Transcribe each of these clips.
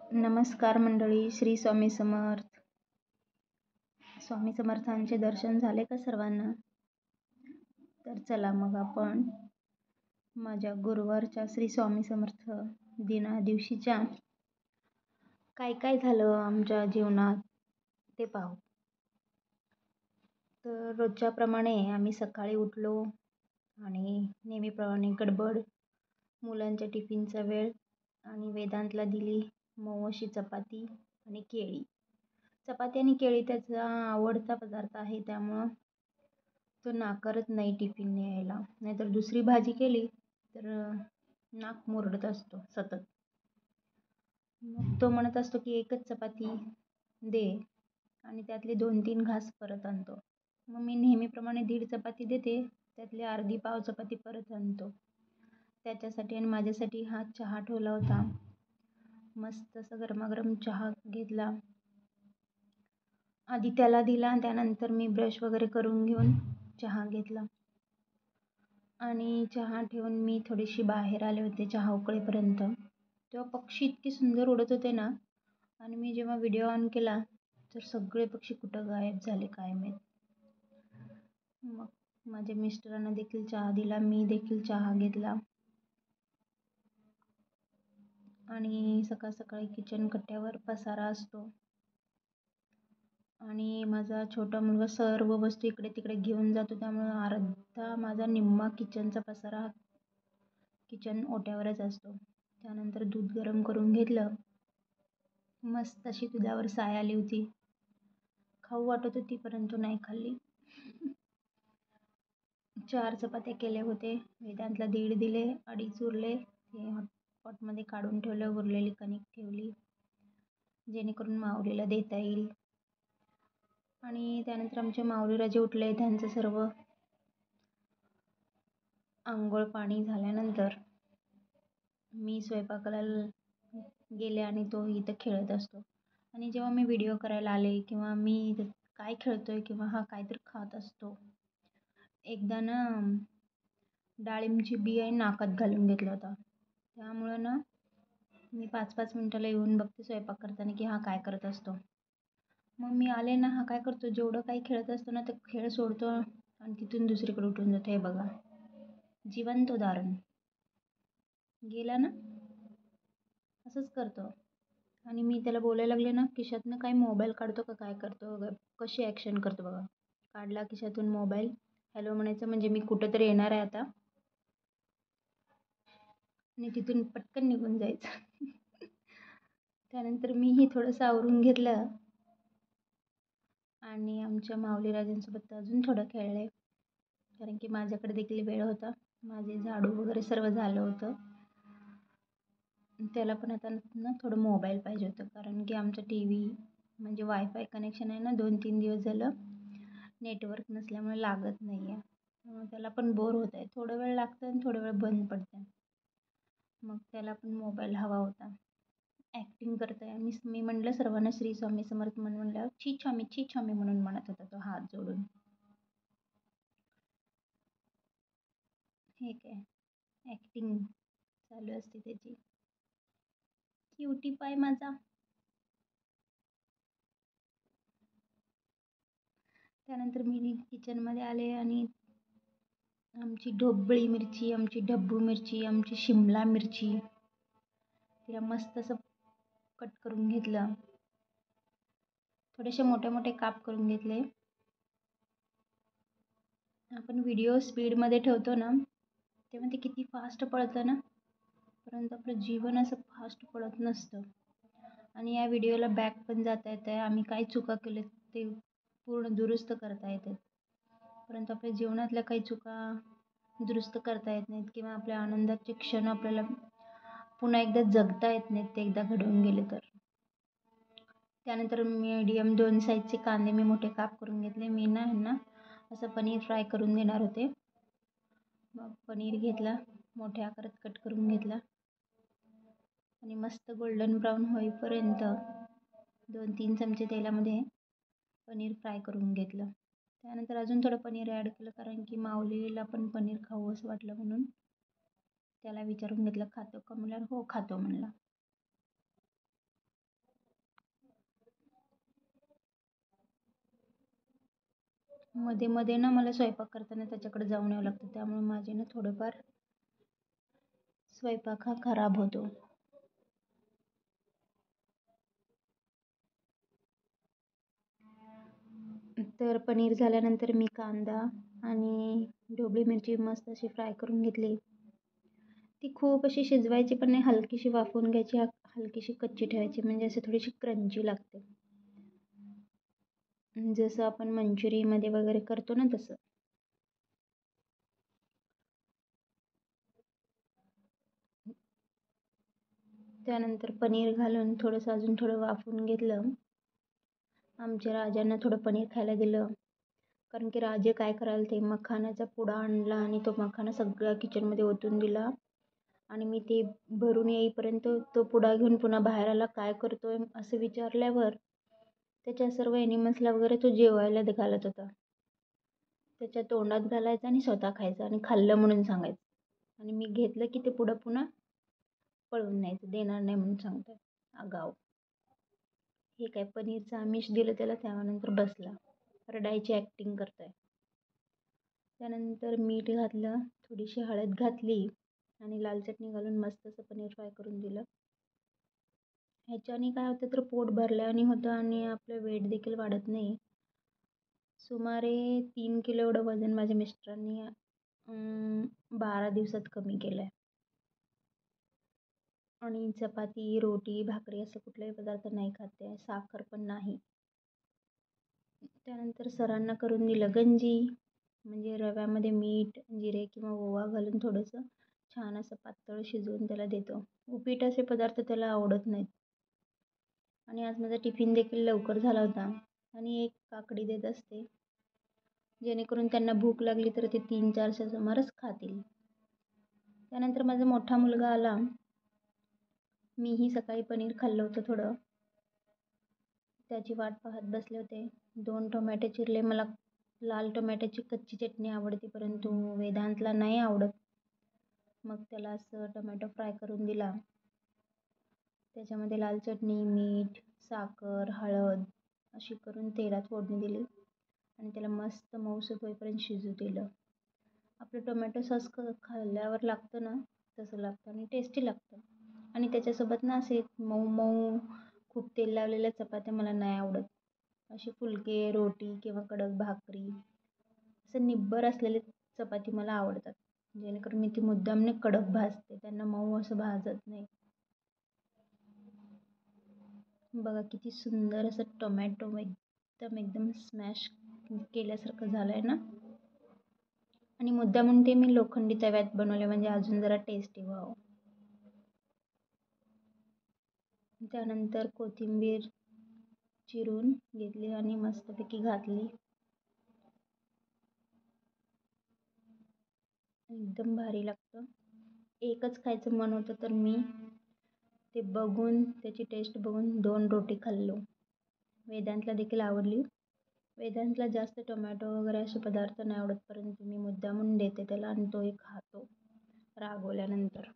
नमस्कार मंडळी. श्री स्वामी समर्थ. स्वामी समर्थांचे दर्शन झाले का सर्वांना? तर चला मग आपण माझ्या गुरुवारच्या श्री स्वामी समर्थ दिवशीच्या काय काय झालं आमच्या जीवनात ते पाहू. तर रोजच्याप्रमाणे आम्ही सकाळी उठलो आणि नेहमीप्रमाणे गडबड, मुलांच्या टिफिनचा वेळ आणि वेदांतला दिली मऊ अशी चपाती आणि केळी. चपाती आणि केळी त्याचा आवडता पदार्थ आहे, त्यामुळं तो नाकारत नाही टिफिन न्यायला. नाहीतर दुसरी भाजी केली तर नाक मुरडत असतो सतत. मग तो म्हणत असतो की एकच चपाती दे आणि त्यातले 2-3 घास परत आणतो. मग मी नेहमीप्रमाणे 1.5 चपाती देते, त्यातली अर्धी पाव चपाती परत आणतो त्याच्यासाठी. आणि माझ्यासाठी हा चहा ठेवला होता. मस्त असा गरमागरम चहा घेतला. आधी त्याला दिला, त्यानंतर मी ब्रश वगैरे करून घेऊन चहा घेतला आणि चहा ठेवून मी थोडीशी बाहेर आले होते चहा उकळेपर्यंत. तेव्हा पक्षी इतके सुंदर उडत होते ना, आणि मी जेव्हा व्हिडिओ ऑन केला तर सगळे पक्षी कुठं गायब झाले काय माहीत. मग माझ्या मिस्टरांना देखील चहा दिला, मी देखील चहा घेतला आणि सकाळ सकाळी किचन कट्ट्यावर पसारा असतो आणि माझा छोटा मुलगा सर्व वस्तू इकडे तिकडे घेऊन जातो, त्यामुळं अर्धा माझा निम्मा किचनचा पसारा किचन ओट्यावरच असतो. त्यानंतर दूध गरम करून घेतलं. मस्त अशी दुधावर साय आली होती. खाऊ वाटत होती परंतु नाही खाल्ली. 4 चपात्या केले होते. वेदांतला 1.5 दिले, 2.5 उरले. ते हॉटपॉटमध्ये काढून ठेवलं. उरलेली कणिक ठेवली जेणेकरून माऊलीला देता येईल. आणि त्यानंतर आमचे माऊलीराजे उठले. त्यांचं सर्व अंघोळ पाणी झाल्यानंतर मी स्वयंपाकाला गेले आणि तो इथं खेळत असतो. आणि जेव्हा मी व्हिडिओ करायला आले किंवा मी काय खेळतोय किंवा हा काहीतरी खात असतो, एकदा ना डाळिंबची बी आहे नाकात घालून घेतला होता. त्यामुळं ना मी 5-5 मिनिटाला येऊन बघते स्वयंपाक करताना की हा काय करत असतो. मग मी आले ना, हा काय करतो, जेवढं काही खेळत असतो ना ते खेळ सोडतो आणि तिथून दुसरीकडे उठून जातो. हे बघा, जिवंत उदाहरण. गेला ना, असंच करतो. आणि मी त्याला बोलायला लागले ना, खिशातनं काय मोबाईल काढतो का काय करतो, कशी ॲक्शन करतो बघा. काढला खिशातून मोबाईल, हॅलो म्हणायचं म्हणजे मी कुठं तरी येणार आहे आता, आणि तिथून पटकन निघून जायचं. त्यानंतर मीही थोडंसं आवरून घेतलं आणि आमच्या माऊलीराजांसोबत अजून थोडं खेळले, कारण की माझ्याकडे देखील वेळ होता. माझे झाडू वगैरे सर्व झालं होतं. त्याला पण आता ना थोडं मोबाईल पाहिजे होतं, कारण की आमचं TV म्हणजे वायफाय कनेक्शन आहे ना, 2-3 दिवस झालं नेटवर्क नसल्यामुळे लागत नाही आहे. त्याला पण बोर होत आहे. थोडं वेळ लागतं आणि थोडं वेळ बंद पडतं. मग त्याला पण मोबाईल हवा होता. ॲक्टिंग करत आहे. मी म्हटलं सर्वांना श्री स्वामी समर्थ म्हणल्यावर छी स्वामी म्हणून म्हणत होता तो हात जोडून. हे काय ॲक्टिंग चालू असते त्याची. क्युटी पाय माझा. त्यानंतर मी किचनमध्ये आले आणि आमची ढोबळी मिरची, आमची ढब्बू मिरची, आमची शिमला मिरची, तिला मस्त असं कट करून घेतलं. थोडेसे मोठे मोठे काप करून घेतले. आपण व्हिडिओ स्पीडमध्ये ठेवतो ना, तेव्हा ते किती फास्ट पळतं ना, परंतु आपलं जीवन असं फास्ट पळत नसतं. आणि या व्हिडिओला बॅक पण जाता येतं आहे. आम्ही काय चुका केले ते पूर्ण दुरुस्त करता येते, परंतु आपल्या जीवनातल्या काही चुका दुरुस्त करता येत नाहीत किंवा आपल्या आनंदाचे क्षण आपल्याला पुन्हा एकदा जगता येत नाहीत, ते एकदा घडवून गेले तर. त्यानंतर मीडियम 2 साईजचे कांदे मी मोठे काप करून घेतले. मी ना ह्यांना असं पनीर फ्राय करून देणार होते. मग पनीर घेतला, मोठ्या आकारात कट करून घेतला आणि मस्त गोल्डन ब्राऊन होईपर्यंत 2-3 चमचे तेलामध्ये पनीर फ्राय करून घेतलं. त्यानंतर अजून थोडं पनीर ॲड केलं, कारण की माऊलीला पण पनीर खाऊ असं वाटलं म्हणून. त्याला विचारून घेतलं खातो का, म्हणल्यावर हो खातो म्हणला. मध्ये मध्ये ना मला स्वयंपाक करताना त्याच्याकडे जाऊन यावं लागतं, त्यामुळे माझे ना थोडंफार स्वयंपाक हा खराब होतो. तर पनीर झाल्यानंतर मी कांदा आणि ढोबळी मिरची मस्त अशी फ्राय करून घेतली. ती खूप अशी शिजवायची पण नाही, हलकीशी वाफवून घ्यायची, हलकीशी कच्ची ठेवायची, म्हणजे अशी थोडीशी क्रंची लागते. जसं आपण मंचुरियनमध्ये वगैरे करतो ना तसं. त्यानंतर पनीर घालून थोडंसं अजून थोडं वाफवून घेतलं. आमच्या राजांना थोडं पनीर खायला दिलं, कारण की राजे काय करायला ते मखाण्याचा पुडा आणला आणि तो मखाना सगळा किचनमध्ये ओतून दिला. आणि मी ते भरून येईपर्यंत तो पुडा घेऊन पुन्हा बाहेर आला. काय करतोय असं विचारल्यावर त्याच्या सर्व ॲनिमल्सला वगैरे तो जेवायला घालत होता. त्याच्या तोंडात घालायचा आणि स्वतः खायचा आणि खाल्लं म्हणून सांगायचं. आणि मी घेतलं की ते पुढं पुन्हा पळवून न्यायचं, देणार नाही म्हणून सांगतोय. आगाव. हे काय पनीरचं आमिष दिलं त्याला, त्यानंतर बसला रडायची ॲक्टिंग करतोय. त्यानंतर मीठ घातलं, थोडीशी हळद घातली आणि लाल चटणी घालून मस्त असं पनीर फ्राय करून दिलं. ह्याच्याने काय होतं तर पोट भरल्याने होतं आणि आपलं वेट देखील वाढत नाही. सुमारे 3 किलो एवढं वजन माझ्या मिस्टरांनी 12 दिवसात कमी केलं आहे. आणि चपाती, रोटी, भाकरी असं कुठलाही पदार्थ नाही खात आहे, साखर पण नाही. त्यानंतर सरांना करून दिलं गंजी, म्हणजे रव्यामध्ये मीठ, जिरे किंवा ओवा घालून थोडंसं छान असं पातळ शिजवून त्याला देतो. उपीट असे पदार्थ त्याला आवडत नाहीत. आणि आज माझा टिफिन देखील लवकर झाला होता आणि एक काकडी देत असते, जेणेकरून त्यांना भूक लागली तर ते 3-4च्या सुमारास खातील. त्यानंतर माझा मोठा मुलगा आला. मीही सकाळी पनीर खाल्लं होतं थोडं, त्याची वाट पाहत बसले होते. 2 टोमॅटो चिरले. मला लाल टोमॅटोची कच्ची चटणी आवडते, परंतु वेदांतला नाही आवडत. मग त्याला असं टोमॅटो फ्राय करून दिला. त्याच्यामध्ये लाल चटणी, मीठ, साखर, हळद अशी करून तेलात फोडणी दिली आणि त्याला मस्त मऊसूत होईपर्यंत शिजू दिलं. आपलं टोमॅटो सॉस खाल्ल्यावर लागतं ना, तसं लागतं आणि टेस्टी लागतं. आणि त्याच्यासोबत ना असे मऊ मऊ खूप तेल लावलेल्या चपात्या मला नाही आवडत. असे फुलके, रोटी किंवा कडक भाकरी असं निब्बर असलेले चपाती मला आवडतात, जेणेकरून मी ती मुद्दामने कडक भाजते, त्यांना मऊ असं भाजत नाही. बघा किती सुंदर असं टोमॅटो एकदम स्मॅश केल्यासारखं झालं आहे ना. आणि मुद्दामून ते मी लोखंडी तव्यात बनवले, म्हणजे अजून जरा टेस्टी व्हावं. त्यानंतर कोथिंबीर चिरून घेतली आणि मस्तपैकी घातली. एकदम भारी लागतं. एकच खायचं मन होतं तर मी ते बघून, त्याची टेस्ट बघून 2 रोटी खाल्लो. वेदांतला देखील आवडली. वेदांतला जास्त टोमॅटो वगैरे असे पदार्थ नाही आवडत, परंतु मी मुद्दामून देते त्याला आणि तोही खातो रागवल्यानंतर.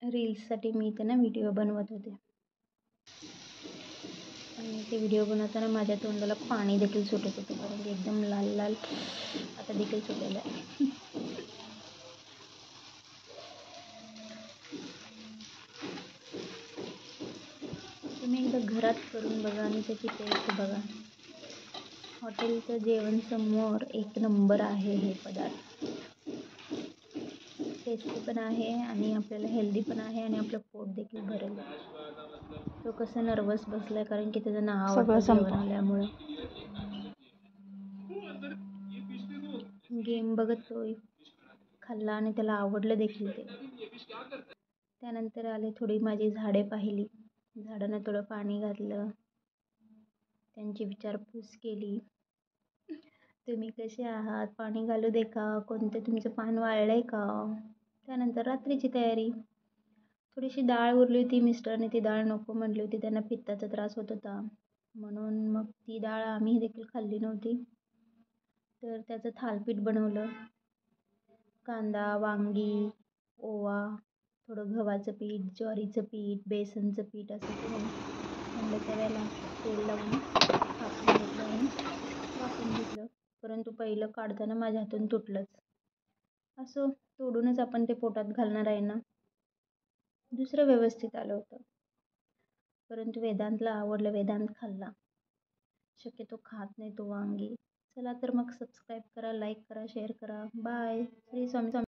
रील्ससाठी मी इथे ना व्हिडिओ बनवत होते आणि ते व्हिडिओ बनवताना माझ्या तोंडाला पाणी देखील सुटत होतं, कारण की एकदम लाल लाल आता देखील सुटलेलं आहे. तुम्ही एकदा घरात करून बघा आणि त्याची टेस्ट बघा. हॉटेलचं जेवण समोर एक नंबर आहे हे पदार्थ. टेस्टी पण आहे आणि आपल्याला हेल्दी पण आहे आणि आपलं पोट देखील भरेल. तो कसं नर्वस बसलाय, कारण की त्याचं नाव आवडतं जेवण आल्यामुळं. गेम बघतोय, खाल्ला आणि त्याला आवडलं देखील ते. त्यानंतर आले, थोडी माझी झाडे पाहिली, झाडांना थोडं पाणी घातलं, त्यांची विचारपूस केली. तुम्ही कसे आहात, पाणी घालू दे का, कोणतं तुमचं पान वाळलंय का. त्यानंतर रात्रीची तयारी. थोडीशी डाळ उरली होती, मिस्टरने ती डाळ नको म्हटली होती, त्यांना पित्ताचा त्रास होत होता, म्हणून मग ती डाळ आम्ही देखील खाल्ली नव्हती. तर त्याचं थालीपीठ बनवलं. कांदा, वांगी, ओवा, थोडं गव्हाचं पीठ, ज्वारीचं पीठ, बेसनचं पीठ असं करून म्हणलं तव्याला तेल लावून कापून घेतलं आणि वाफवून घेतलं. परंतु पहिलं काढताना माझ्या हातून तुटलंच. असं तोडूनच आपण ते पोटात घालणार आहे ना. दुसरं व्यवस्थित आलं होतं. परंतु वेदांतला आवडलं, वेदांत खाल्ला. शक्यतो खात नाही तो वांगी. चला तर मग सबस्क्राईब करा, लाईक करा, शेअर करा. बाय. श्री स्वामी